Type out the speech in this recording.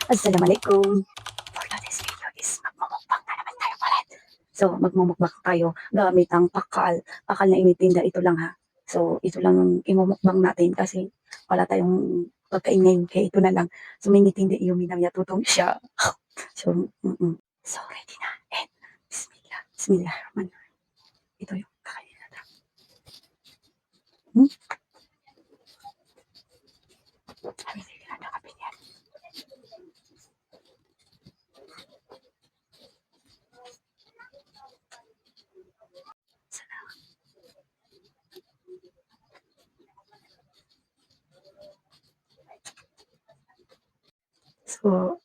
Assalamualaikum. For today's video is magmumukbang na naman tayo ulit. So, magmumukbang tayo gamit ang pakal. Pakal na initinda, ito lang ha. So, ito lang ang imumukbang natin kasi wala tayong pagkain ngayon, kaya ito na lang. So, may nitindi yung minamya tutong siya. So, so, ready na. And, bismillah. Bismillah. Ito yung kakainin natin. Ay, sige na, nakapin yan. So,